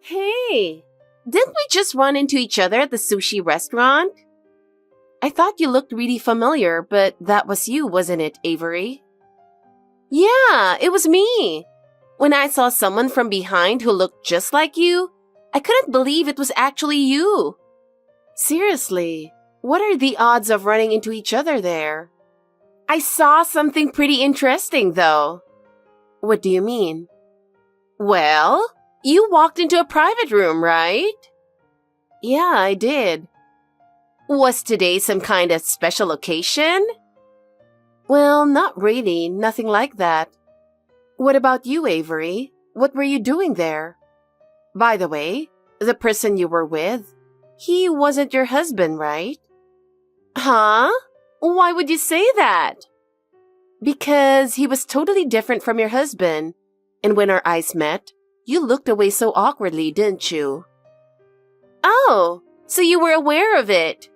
Hey, didn't we just run into each other at the sushi restaurant? I thought you looked really familiar, but that was you, wasn't it, Avery? Yeah, it was me. When I saw someone from behind who looked just like you, I couldn't believe it was actually you. Seriously, what are the odds of running into each other there? I saw something pretty interesting, though. What do you mean? Well, you walked into a private room, right? Yeah, I did. Was today some kind of special occasion? Well, not really, nothing like that. What about you, Avery? What were you doing there? By the way, the person you were with, he wasn't your husband, right? Huh? Why would you say that? Because he was totally different from your husband, and when our eyes met, you looked away so awkwardly, didn't you? Oh, so you were aware of it.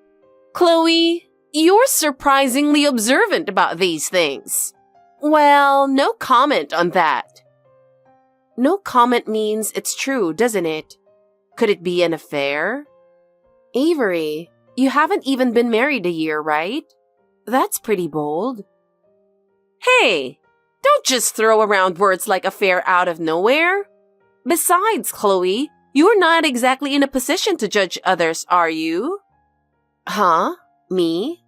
Chloe, you're surprisingly observant about these things. Well, no comment on that. No comment means it's true, doesn't it? Could it be an affair? Avery, you haven't even been married a year, right? That's pretty bold. Hey, don't just throw around words like affair out of nowhere. Besides, Chloe, you're not exactly in a position to judge others, are you? Huh? Me?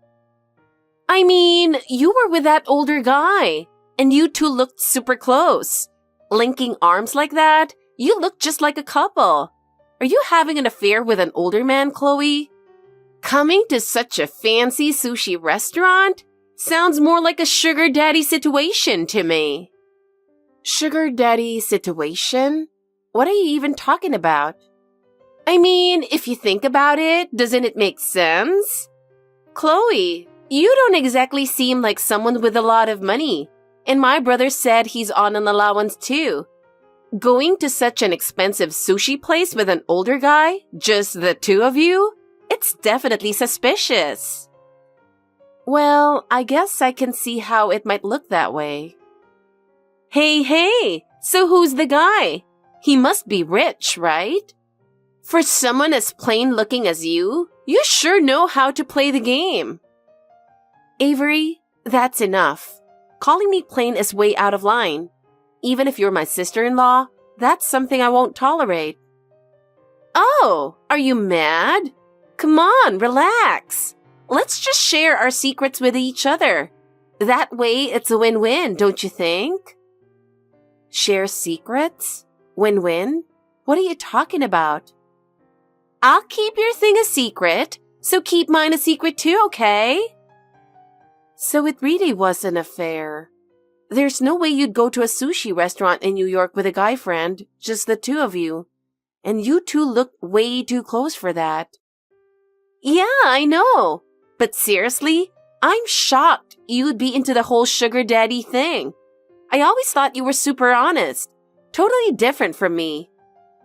I mean, you were with that older guy, and you two looked super close. Linking arms like that, you look just like a couple. Are you having an affair with an older man, Chloe? Coming to such a fancy sushi restaurant sounds more like a sugar daddy situation to me. Sugar daddy situation? What are you even talking about? I mean, if you think about it, doesn't it make sense? Chloe, you don't exactly seem like someone with a lot of money, and my brother said he's on an allowance too. Going to such an expensive sushi place with an older guy, just the two of you? It's definitely suspicious. Well, I guess I can see how it might look that way. Hey, so who's the guy? He must be rich, right? For someone as plain looking as you sure know how to play the game. Avery, that's enough. Calling me plain is way out of line. Even if you're my sister-in-law, that's something I won't tolerate. Oh, are you mad? Come on, relax. Let's just share our secrets with each other. That way, it's a win-win, don't you think? Share secrets? Win-win? What are you talking about? I'll keep your thing a secret, so keep mine a secret too, okay? So it really was an affair. There's no way you'd go to a sushi restaurant in New York with a guy friend, just the two of you. And you two look way too close for that. Yeah, I know. But seriously, I'm shocked you'd be into the whole sugar daddy thing. I always thought you were super honest. Totally different from me.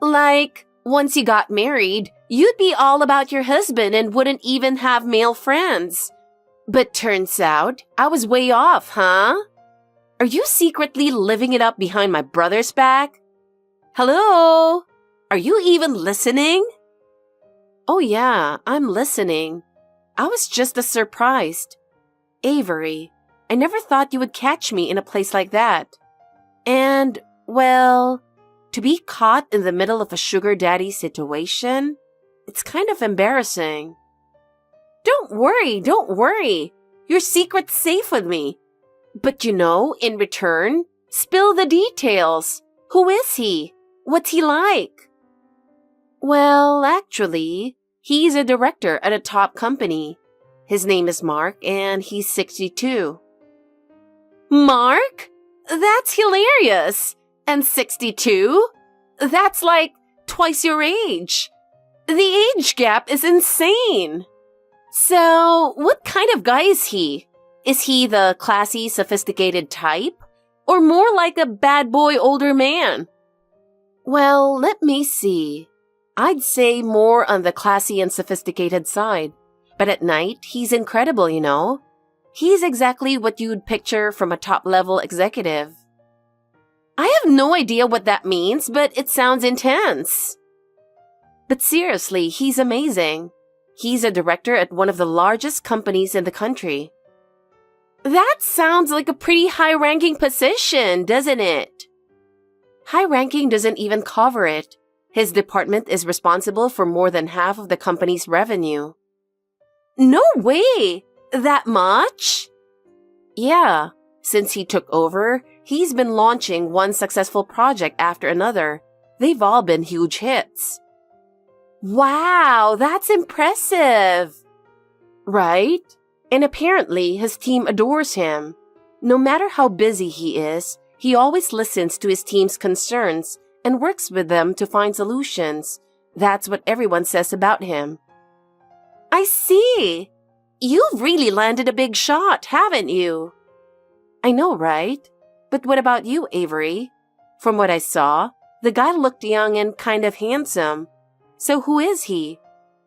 Like, once you got married, you'd be all about your husband and wouldn't even have male friends. But turns out, I was way off, huh? Are you secretly living it up behind my brother's back? Hello? Are you even listening? Oh yeah, I'm listening. I was just as surprised. Avery, I never thought you would catch me in a place like that. And, well, to be caught in the middle of a sugar daddy situation, it's kind of embarrassing. Don't worry. Your secret's safe with me. But in return, spill the details. Who is he? What's he like? Well, actually, he's a director at a top company. His name is Mark, and he's 62. Mark? That's hilarious. And 62? That's like twice your age. The age gap is insane. So, what kind of guy is he? Is he the classy, sophisticated type? Or more like a bad boy older man? Well, let me see. I'd say more on the classy and sophisticated side. But at night, he's incredible, He's exactly what you'd picture from a top-level executive. I have no idea what that means, but it sounds intense. But seriously, he's amazing. He's a director at one of the largest companies in the country. That sounds like a pretty high-ranking position, doesn't it? High-ranking doesn't even cover it. His department is responsible for more than half of the company's revenue. No way! That much? Yeah. Since he took over, he's been launching one successful project after another. They've all been huge hits. Wow, that's impressive! Right? And apparently, his team adores him. No matter how busy he is, he always listens to his team's concerns and works with them to find solutions. That's what everyone says about him. I see. You've really landed a big shot, haven't you? I know, right? But what about you, Avery? From what I saw, the guy looked young and kind of handsome. So who is he?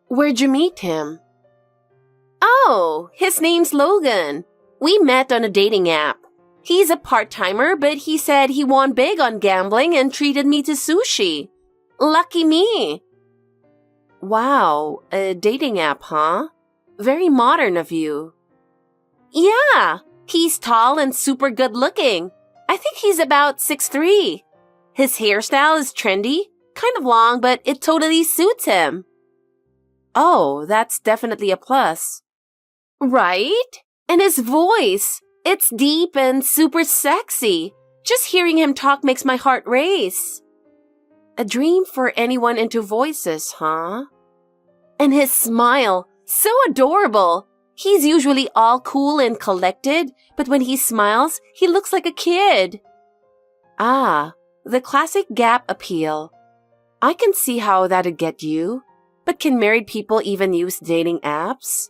Where'd you meet him? Oh, his name's Logan. We met on a dating app. He's a part-timer, but he said he won big on gambling and treated me to sushi. Lucky me. Wow, a dating app, huh? Very modern of you. Yeah, he's tall and super good-looking. I think he's about 6'3". His hairstyle is trendy, kind of long, but it totally suits him. Oh, that's definitely a plus. Right? And his voice, it's deep and super sexy. Just hearing him talk makes my heart race. A dream for anyone into voices, huh? And his smile, so adorable. He's usually all cool and collected, but when he smiles, he looks like a kid. Ah, the classic gap appeal. I can see how that'd get you. But can married people even use dating apps?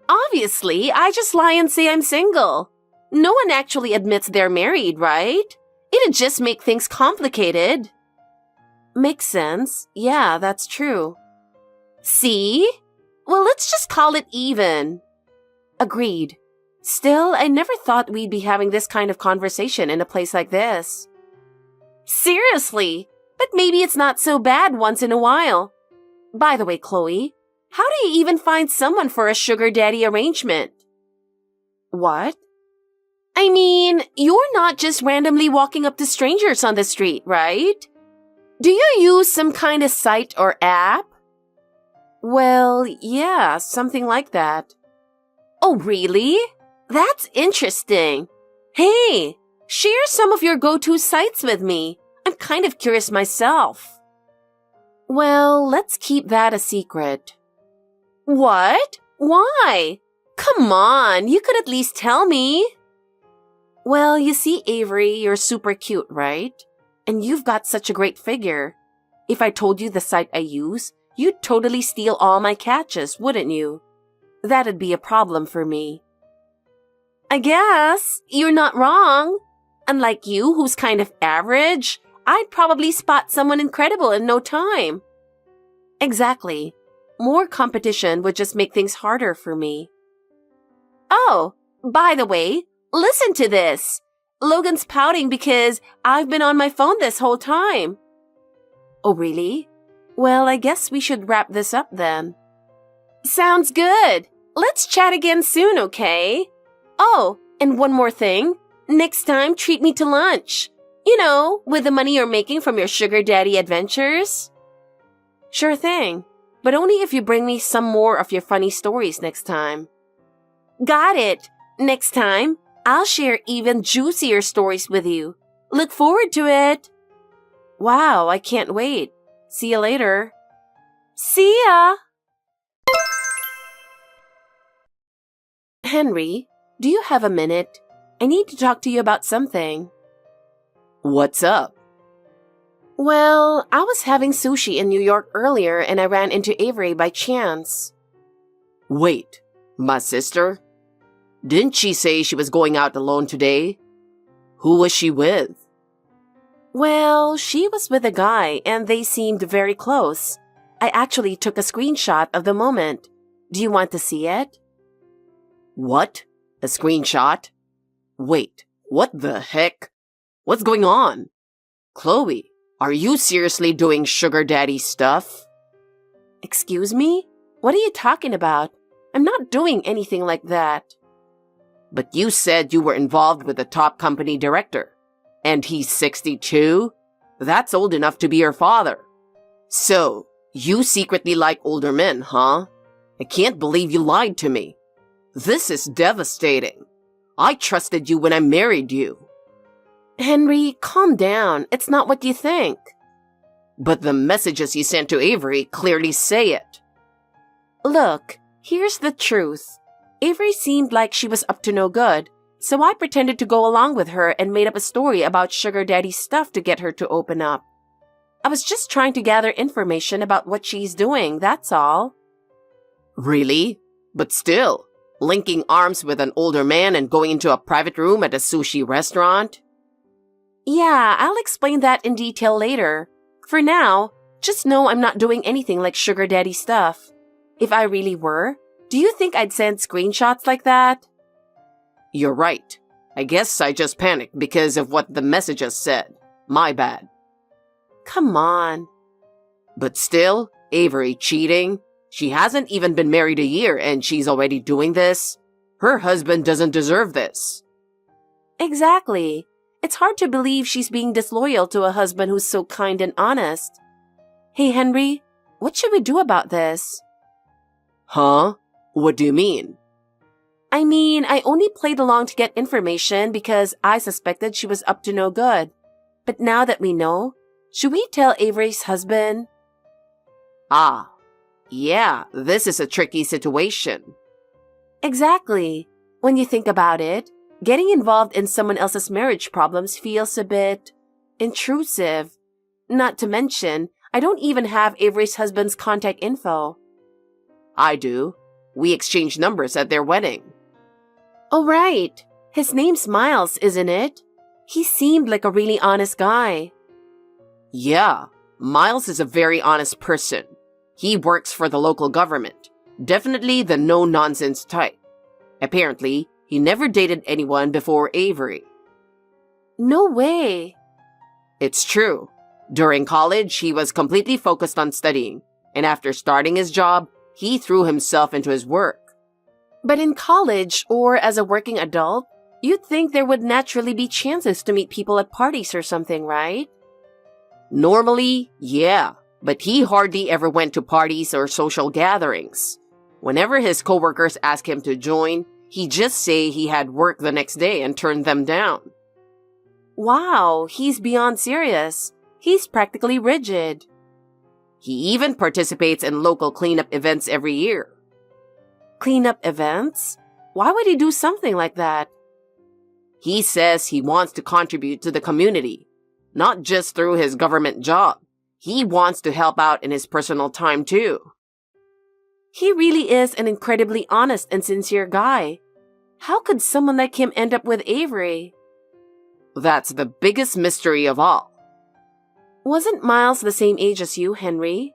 Obviously, I just lie and say I'm single. No one actually admits they're married, right? It'd just make things complicated. Makes sense. Yeah, that's true. See? Well, let's just call it even. Agreed. Still, I never thought we'd be having this kind of conversation in a place like this. Seriously, but maybe it's not so bad once in a while. By the way, Chloe, how do you even find someone for a sugar daddy arrangement? What? I mean, you're not just randomly walking up to strangers on the street, right? Do you use some kind of site or app? Well, yeah, something like that. Oh, really? That's interesting. Hey, share some of your go-to sites with me. I'm kind of curious myself. Well, let's keep that a secret. What? Why? Come on, you could at least tell me. Well, you see, Avery, you're super cute, right? And you've got such a great figure. If I told you the site I use, you'd totally steal all my catches, wouldn't you? That'd be a problem for me. I guess you're not wrong. Unlike you, who's kind of average, I'd probably spot someone incredible in no time. Exactly. More competition would just make things harder for me. Oh, by the way, listen to this. Logan's pouting because I've been on my phone this whole time. Oh, really? Well, I guess we should wrap this up then. Sounds good. Let's chat again soon, okay? Oh, and one more thing. Next time, treat me to lunch. You know, with the money you're making from your sugar daddy adventures. Sure thing, but only if you bring me some more of your funny stories next time. Got it. Next time, I'll share even juicier stories with you. Look forward to it. Wow, I can't wait. See you later. See ya! Henry, do you have a minute? I need to talk to you about something. What's up? Well, I was having sushi in New York earlier and I ran into Avery by chance. Wait, my sister? Didn't she say she was going out alone today? Who was she with? Well, she was with a guy and they seemed very close. I actually took a screenshot of the moment. Do you want to see it? What? A screenshot? Wait, what the heck? What's going on? Chloe, are you seriously doing sugar daddy stuff? Excuse me? What are you talking about? I'm not doing anything like that. But you said you were involved with the top company director. And he's 62? That's old enough to be your father. So, you secretly like older men, huh? I can't believe you lied to me. This is devastating. I trusted you when I married you. Henry, calm down. It's not what you think. But the messages you sent to Avery clearly say it. Look, here's the truth. Avery seemed like she was up to no good, so I pretended to go along with her and made up a story about sugar daddy stuff to get her to open up. I was just trying to gather information about what she's doing, that's all. Really? But still, linking arms with an older man and going into a private room at a sushi restaurant? Yeah, I'll explain that in detail later. For now, just know I'm not doing anything like sugar daddy stuff. If I really were, do you think I'd send screenshots like that? You're right. I guess I just panicked because of what the messages said. My bad. Come on. But still, Avery cheating? She hasn't even been married a year and she's already doing this? Her husband doesn't deserve this. Exactly. It's hard to believe she's being disloyal to a husband who's so kind and honest. Hey, Henry, what should we do about this? Huh? What do you mean? I mean, I only played along to get information because I suspected she was up to no good. But now that we know, should we tell Avery's husband? Ah, yeah, this is a tricky situation. Exactly. When you think about it, getting involved in someone else's marriage problems feels a bit intrusive. Not to mention, I don't even have Avery's husband's contact info. I do. We exchanged numbers at their wedding. Oh, right. His name's Miles, isn't it? He seemed like a really honest guy. Yeah, Miles is a very honest person. He works for the local government. Definitely the no-nonsense type. Apparently, he never dated anyone before Avery. No way. It's true. During college, he was completely focused on studying, and after starting his job, he threw himself into his work. But in college, or as a working adult, you'd think there would naturally be chances to meet people at parties or something, right? Normally, yeah, but he hardly ever went to parties or social gatherings. Whenever his coworkers asked him to join, he'd just say he had work the next day and turn them down. Wow, he's beyond serious. He's practically rigid. He even participates in local cleanup events every year. Cleanup events? Why would he do something like that? He says he wants to contribute to the community, not just through his government job. He wants to help out in his personal time too. He really is an incredibly honest and sincere guy. How could someone like him end up with Avery? That's the biggest mystery of all. Wasn't Miles the same age as you, Henry?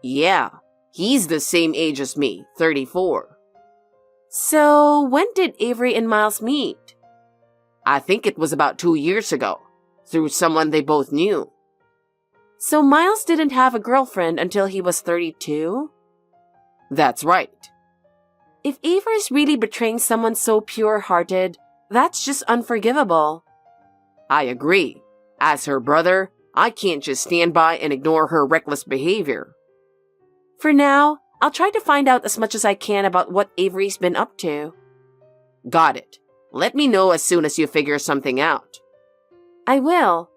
Yeah, he's the same age as me, 34. So, when did Avery and Miles meet? I think it was about 2 years ago, through someone they both knew. So Miles didn't have a girlfriend until he was 32? That's right. If Avery's really betraying someone so pure-hearted, that's just unforgivable. I agree. As her brother, I can't just stand by and ignore her reckless behavior. For now, I'll try to find out as much as I can about what Avery's been up to. Got it. Let me know as soon as you figure something out. I will.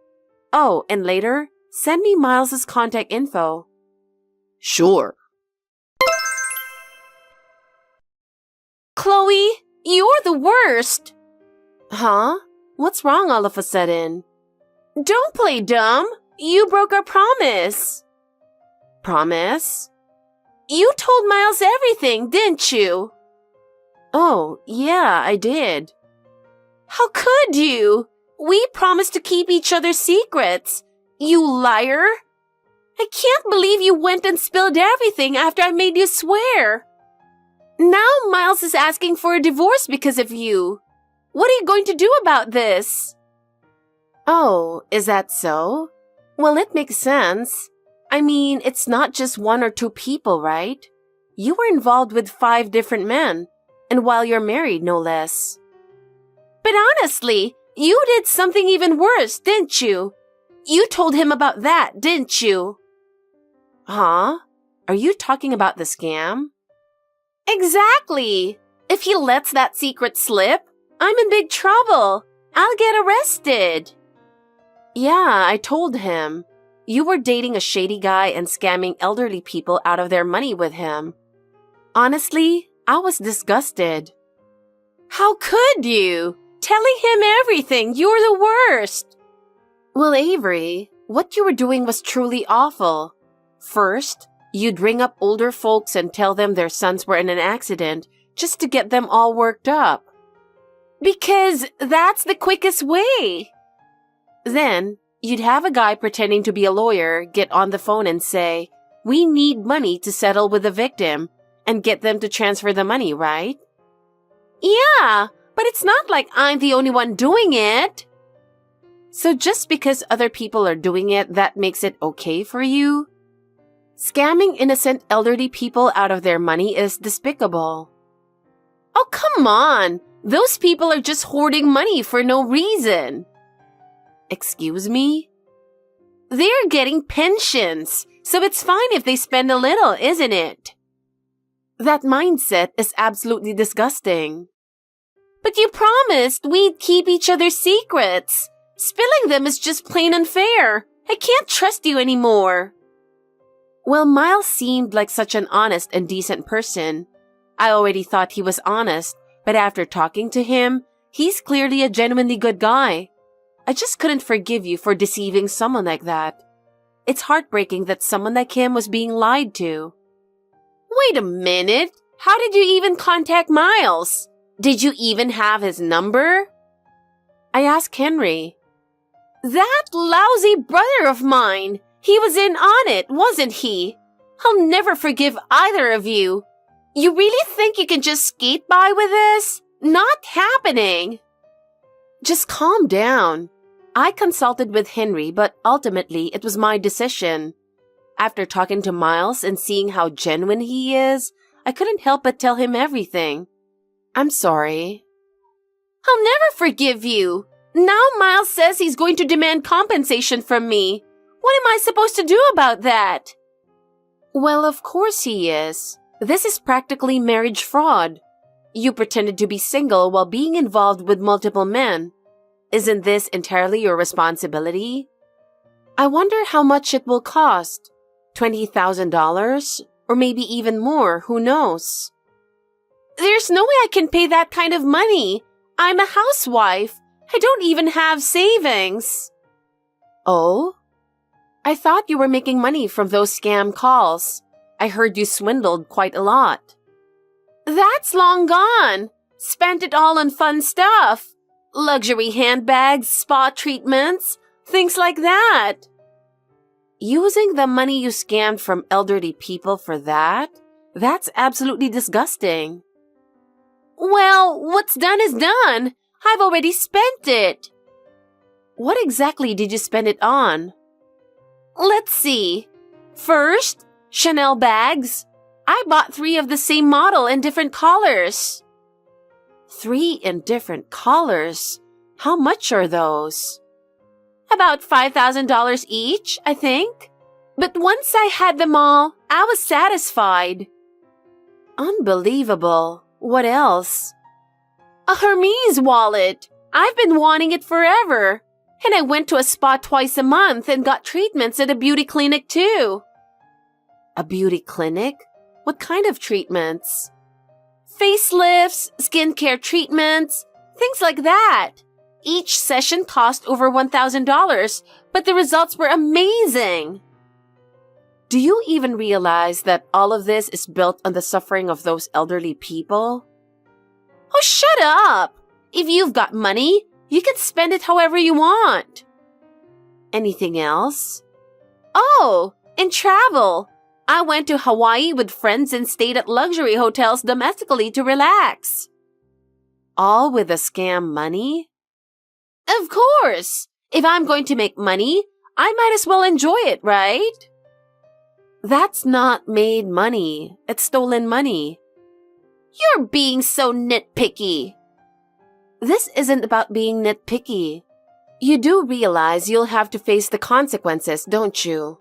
Oh, and later, send me Miles's contact info. Sure. Chloe, you're the worst! Huh? What's wrong all of a sudden? Don't play dumb! You broke our promise! Promise? You told Miles everything, didn't you? Oh, yeah, I did. How could you? We promised to keep each other's secrets. You liar! I can't believe you went and spilled everything after I made you swear. Now Miles is asking for a divorce because of you. What are you going to do about this? Oh, is that so? Well, it makes sense. I mean, it's not just one or two people, right? You were involved with 5 different men, and while you're married, no less. But honestly, you did something even worse, didn't you? You told him about that, didn't you? Huh? Are you talking about the scam? Exactly. If he lets that secret slip, I'm in big trouble. I'll get arrested. Yeah, I told him. You were dating a shady guy and scamming elderly people out of their money with him. Honestly, I was disgusted. How could you? Telling him everything, you're the worst. Well, Avery, what you were doing was truly awful. First, you'd ring up older folks and tell them their sons were in an accident just to get them all worked up. Because that's the quickest way. Then, you'd have a guy pretending to be a lawyer get on the phone and say, "We need money to settle with the victim," and get them to transfer the money, right? Yeah, but it's not like I'm the only one doing it. So just because other people are doing it, that makes it okay for you? Scamming innocent elderly people out of their money is despicable. Oh, come on! Those people are just hoarding money for no reason. Excuse me? They're getting pensions, so it's fine if they spend a little, isn't it? That mindset is absolutely disgusting. But you promised we'd keep each other's secrets. Spilling them is just plain unfair. I can't trust you anymore. Well, Miles seemed like such an honest and decent person. I already thought he was honest, but after talking to him, he's clearly a genuinely good guy. I just couldn't forgive you for deceiving someone like that. It's heartbreaking that someone like him was being lied to. Wait a minute. How did you even contact Miles? Did you even have his number? I asked Henry. That lousy brother of mine. He was in on it, wasn't he? I'll never forgive either of you. You really think you can just skate by with this? Not happening. Just calm down. I consulted with Henry, but ultimately it was my decision. After talking to Miles and seeing how genuine he is, I couldn't help but tell him everything. I'm sorry. I'll never forgive you. Now Miles says he's going to demand compensation from me. What am I supposed to do about that? Well, of course he is. This is practically marriage fraud. You pretended to be single while being involved with multiple men. Isn't this entirely your responsibility? I wonder how much it will cost. $20,000? Or maybe even more, who knows? There's no way I can pay that kind of money. I'm a housewife. I don't even have savings. Oh? I thought you were making money from those scam calls. I heard you swindled quite a lot. That's long gone. Spent it all on fun stuff. Luxury handbags, spa treatments, things like that. Using the money you scammed from elderly people for that? That's absolutely disgusting. Well, what's done is done. I've already spent it. What exactly did you spend it on? Let's see. First, Chanel bags. I bought 3 of the same model in different colors. 3 in different colors? How much are those? About $5,000 each, I think. But once I had them all, I was satisfied. Unbelievable. What else? A Hermes wallet. I've been wanting it forever. And I went to a spa twice a month and got treatments at a beauty clinic too. A beauty clinic? What kind of treatments? Facelifts, skincare treatments, things like that. Each session cost over $1,000, but the results were amazing. Do you even realize that all of this is built on the suffering of those elderly people? Oh, shut up! If you've got money, you can spend it however you want. Anything else? Oh, and travel. I went to Hawaii with friends and stayed at luxury hotels domestically to relax. All with the scam money? Of course. If I'm going to make money, I might as well enjoy it, right? That's not made money. It's stolen money. You're being so nitpicky. This isn't about being nitpicky. You do realize you'll have to face the consequences, don't you?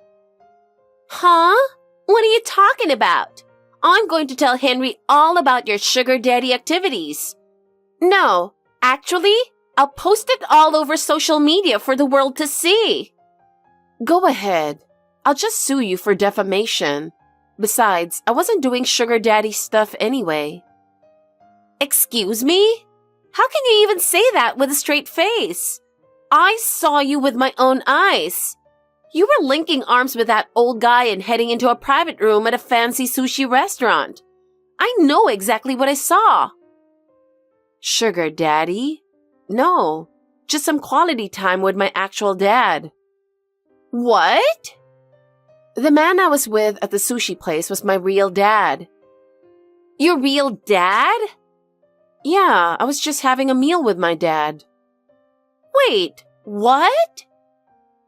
Huh? What are you talking about? I'm going to tell Henry all about your sugar daddy activities. No, actually, I'll post it all over social media for the world to see. Go ahead. I'll just sue you for defamation. Besides, I wasn't doing sugar daddy stuff anyway. Excuse me? How can you even say that with a straight face? I saw you with my own eyes. You were linking arms with that old guy and heading into a private room at a fancy sushi restaurant. I know exactly what I saw. Sugar daddy? No, just some quality time with my actual dad. What? The man I was with at the sushi place was my real dad. Your real dad? Yeah, I was just having a meal with my dad. Wait, what?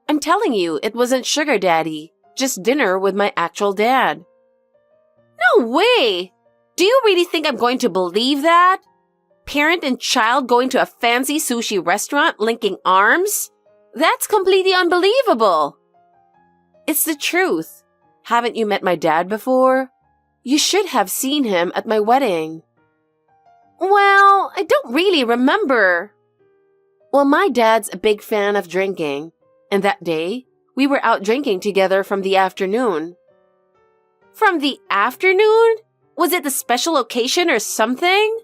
I'm telling you, it wasn't sugar daddy, just dinner with my actual dad. No way! Do you really think I'm going to believe that? Parent and child going to a fancy sushi restaurant linking arms? That's completely unbelievable. It's the truth. Haven't you met my dad before? You should have seen him at my wedding. Well, I don't really remember. Well, my dad's a big fan of drinking, and that day, we were out drinking together from the afternoon. From the afternoon? Was it a special occasion or something?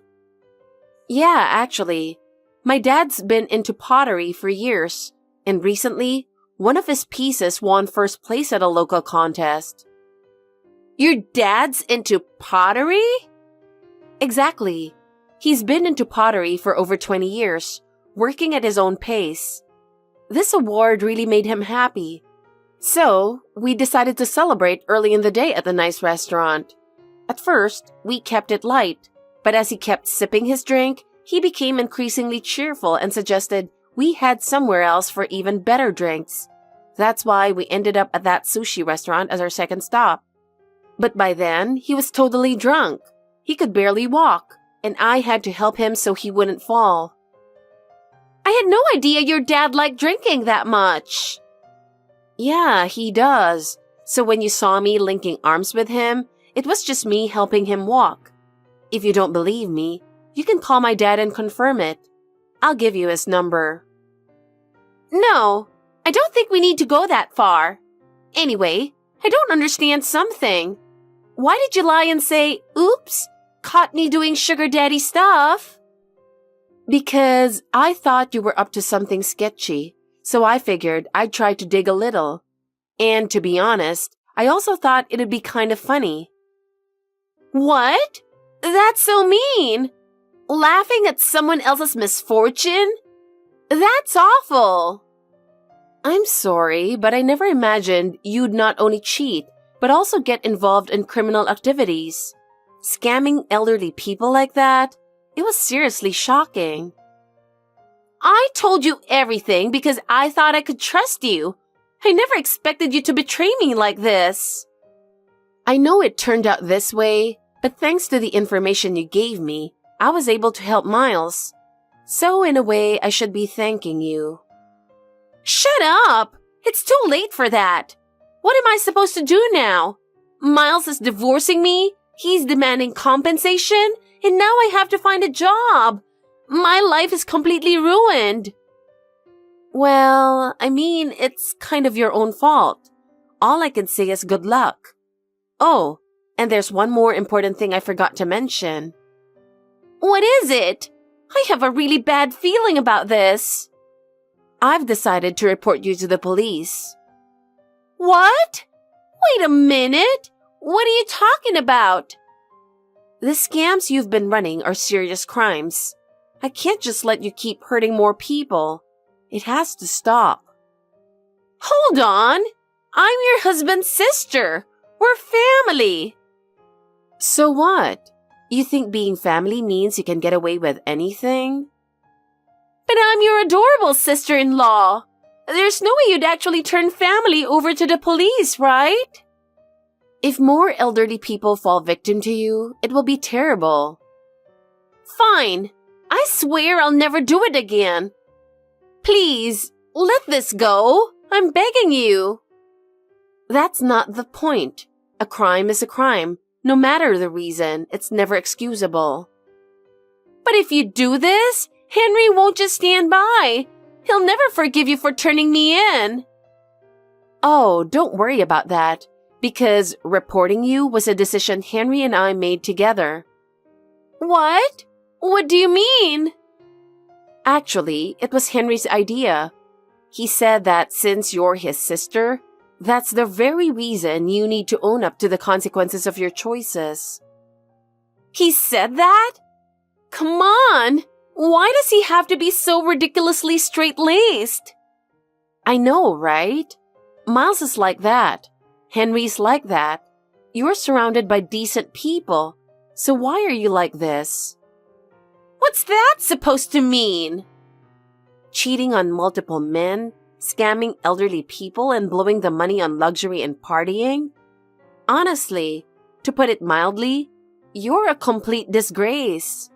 Yeah, actually. My dad's been into pottery for years, and recently, one of his pieces won first place at a local contest. Your dad's into pottery? Exactly. He's been into pottery for over 20 years, working at his own pace. This award really made him happy. So, we decided to celebrate early in the day at the nice restaurant. At first, we kept it light, but as he kept sipping his drink, he became increasingly cheerful and suggested we head somewhere else for even better drinks. That's why we ended up at that sushi restaurant as our second stop. But by then, he was totally drunk. He could barely walk, and I had to help him so he wouldn't fall. I had no idea your dad liked drinking that much. Yeah, he does. So when you saw me linking arms with him, it was just me helping him walk. If you don't believe me, you can call my dad and confirm it. I'll give you his number. No, I don't think we need to go that far. Anyway, I don't understand something. Why did you lie and say, oops, caught me doing sugar daddy stuff? Because I thought you were up to something sketchy, so I figured I'd try to dig a little. And to be honest, I also thought it'd be kind of funny. What? That's so mean. Laughing at someone else's misfortune? That's awful. I'm sorry, but I never imagined you'd not only cheat, but also get involved in criminal activities. Scamming elderly people like that? It was seriously shocking. I told you everything because I thought I could trust you. I never expected you to betray me like this. I know it turned out this way, but thanks to the information you gave me, I was able to help Miles. So in a way, I should be thanking you. Shut up! It's too late for that. What am I supposed to do now? Miles is divorcing me, he's demanding compensation, and now I have to find a job. My life is completely ruined. Well, I mean, it's kind of your own fault. All I can say is good luck. Oh, and there's one more important thing I forgot to mention. What is it? I have a really bad feeling about this. I've decided to report you to the police. What? Wait a minute. What are you talking about? The scams you've been running are serious crimes. I can't just let you keep hurting more people. It has to stop. Hold on. I'm your husband's sister. We're family. So what? You think being family means you can get away with anything? But I'm your adorable sister-in-law. There's no way you'd actually turn family over to the police, right? If more elderly people fall victim to you, it will be terrible. Fine. I swear I'll never do it again. Please, let this go. I'm begging you. That's not the point. A crime is a crime. No matter the reason, it's never excusable. But if you do this, Henry won't just stand by. He'll never forgive you for turning me in. Oh, don't worry about that, because reporting you was a decision Henry and I made together. What? What do you mean? Actually, it was Henry's idea. He said that since you're his sister, that's the very reason you need to own up to the consequences of your choices. He said that? Come on! Why does he have to be so ridiculously straight-laced? I know, right? Miles is like that. Henry's like that. You're surrounded by decent people, so why are you like this? What's that supposed to mean? Cheating on multiple men, scamming elderly people, and blowing the money on luxury and partying? Honestly, to put it mildly, you're a complete disgrace.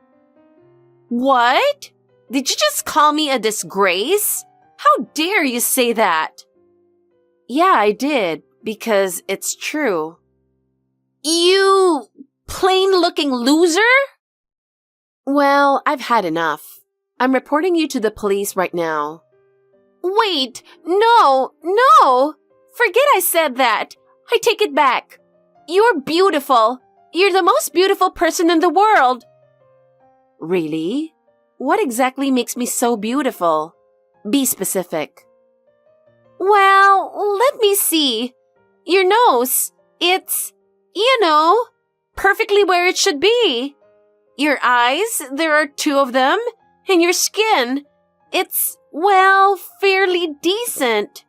What? Did you just call me a disgrace? How dare you say that? Yeah, I did, because it's true. You plain-looking loser? Well, I've had enough. I'm reporting you to the police right now. Wait, no! Forget I said that. I take it back. You're beautiful. You're the most beautiful person in the world. Really? What exactly makes me so beautiful? Be specific. Well, let me see. Your nose, it's, perfectly where it should be. Your eyes, there are 2 of them, and your skin, it's, fairly decent.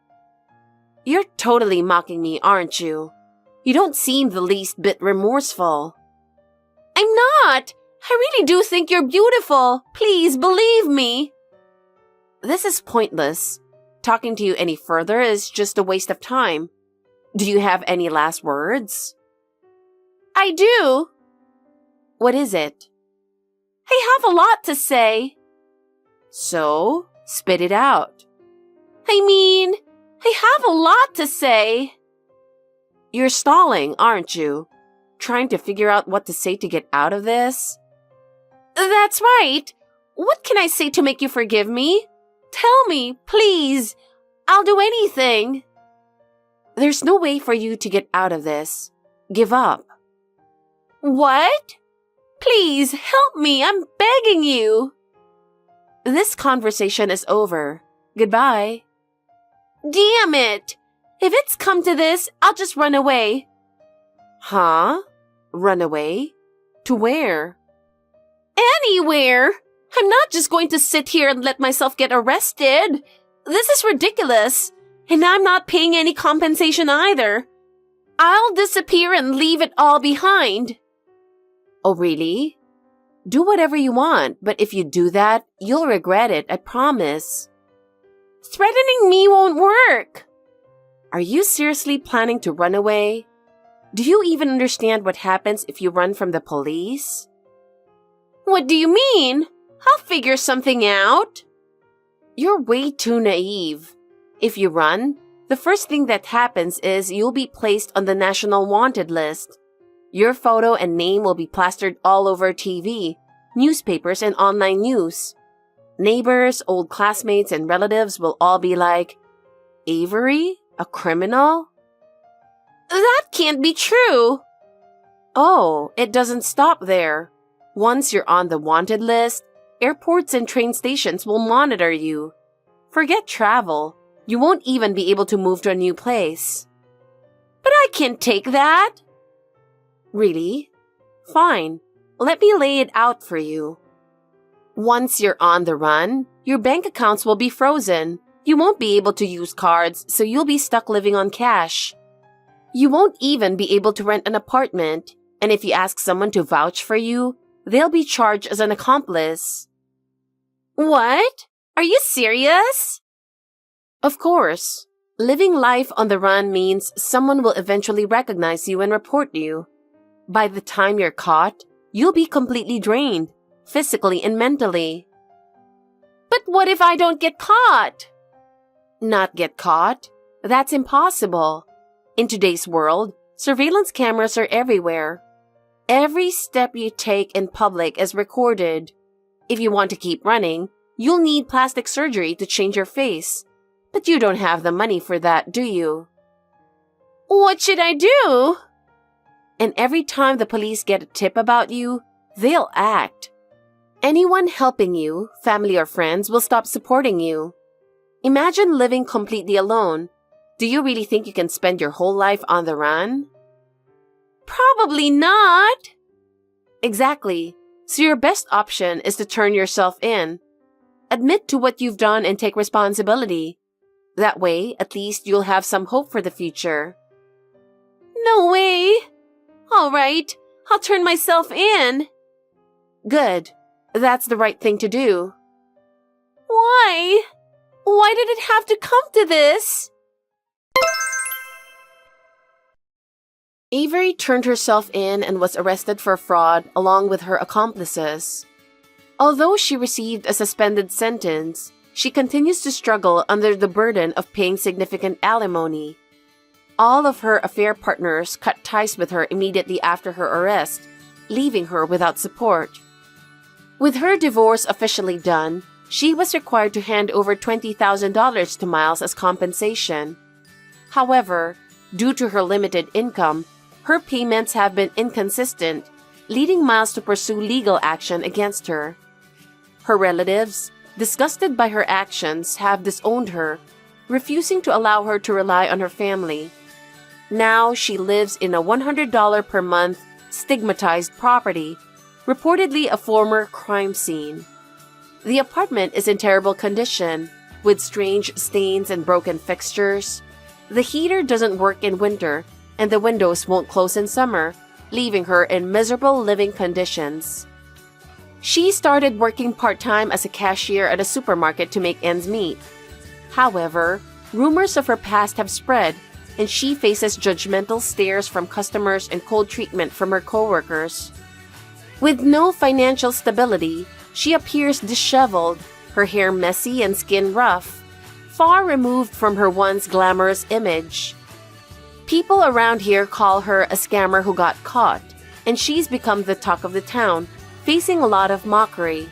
You're totally mocking me, aren't you? You don't seem the least bit remorseful. I'm not. I really do think you're beautiful. Please believe me. This is pointless. Talking to you any further is just a waste of time. Do you have any last words? I do. What is it? I have a lot to say. So, spit it out. I have a lot to say. You're stalling, aren't you? Trying to figure out what to say to get out of this? That's right. What can I say to make you forgive me? Tell me, please. I'll do anything. There's no way for you to get out of this. Give up. What? Please, help me. I'm begging you. This conversation is over. Goodbye. Damn it. If it's come to this, I'll just run away. Huh? Run away? To where? Anywhere. I'm not just going to sit here and let myself get arrested. This is ridiculous. And I'm not paying any compensation either. I'll disappear and leave it all behind. Oh, really? Do whatever you want, but if you do that, you'll regret it, I promise. Threatening me won't work. Are you seriously planning to run away? Do you even understand what happens if you run from the police? What do you mean? I'll figure something out. You're way too naive. If you run, the first thing that happens is you'll be placed on the National Wanted list. Your photo and name will be plastered all over TV, newspapers, and online news. Neighbors, old classmates, and relatives will all be like, Avery? A criminal? That can't be true. Oh, it doesn't stop there. Once you're on the wanted list, airports and train stations will monitor you. Forget travel. You won't even be able to move to a new place. But I can't take that. Really? Fine. Let me lay it out for you. Once you're on the run, your bank accounts will be frozen. You won't be able to use cards, so you'll be stuck living on cash. You won't even be able to rent an apartment, and if you ask someone to vouch for you, they'll be charged as an accomplice. What? Are you serious? Of course. Living life on the run means someone will eventually recognize you and report you. By the time you're caught, you'll be completely drained, physically and mentally. But what if I don't get caught? Not get caught? That's impossible. In today's world, surveillance cameras are everywhere. Every step you take in public is recorded. If you want to keep running, you'll need plastic surgery to change your face. But you don't have the money for that, do you? What should I do? And every time the police get a tip about you, they'll act. Anyone helping you, family or friends, will stop supporting you. Imagine living completely alone. Do you really think you can spend your whole life on the run? Probably not. Exactly. So your best option is to turn yourself in. Admit to what you've done and take responsibility. That way, at least you'll have some hope for the future. No way. All right, I'll turn myself in. Good. That's the right thing to do. Why? Why did it have to come to this? Avery turned herself in and was arrested for fraud along with her accomplices. Although she received a suspended sentence, she continues to struggle under the burden of paying significant alimony. All of her affair partners cut ties with her immediately after her arrest, leaving her without support. With her divorce officially done, she was required to hand over $20,000 to Miles as compensation. However, due to her limited income, her payments have been inconsistent, leading Miles to pursue legal action against her. Her relatives, disgusted by her actions, have disowned her, refusing to allow her to rely on her family. Now she lives in a $100 per month stigmatized property, reportedly a former crime scene. The apartment is in terrible condition, with strange stains and broken fixtures. The heater doesn't work in winter, and the windows won't close in summer, leaving her in miserable living conditions. She started working part-time as a cashier at a supermarket to make ends meet. However, rumors of her past have spread, and she faces judgmental stares from customers and cold treatment from her coworkers. With no financial stability, she appears disheveled, her hair messy and skin rough, far removed from her once glamorous image. People around here call her a scammer who got caught, and she's become the talk of the town, facing a lot of mockery.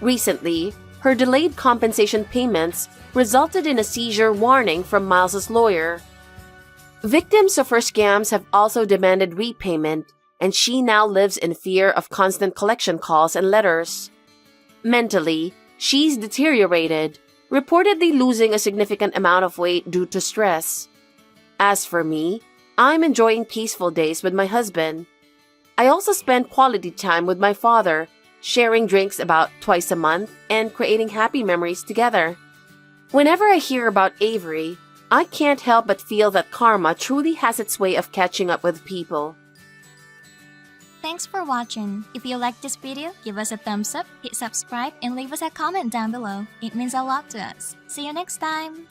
Recently, her delayed compensation payments resulted in a seizure warning from Miles's lawyer. Victims of her scams have also demanded repayment, and she now lives in fear of constant collection calls and letters. Mentally, she's deteriorated, reportedly losing a significant amount of weight due to stress. As for me, I'm enjoying peaceful days with my husband. I also spend quality time with my father, sharing drinks about twice a month and creating happy memories together. Whenever I hear about Avery, I can't help but feel that karma truly has its way of catching up with people. Thanks for watching. If you liked this video, give us a thumbs up, hit subscribe, and leave us a comment down below. It means a lot to us. See you next time!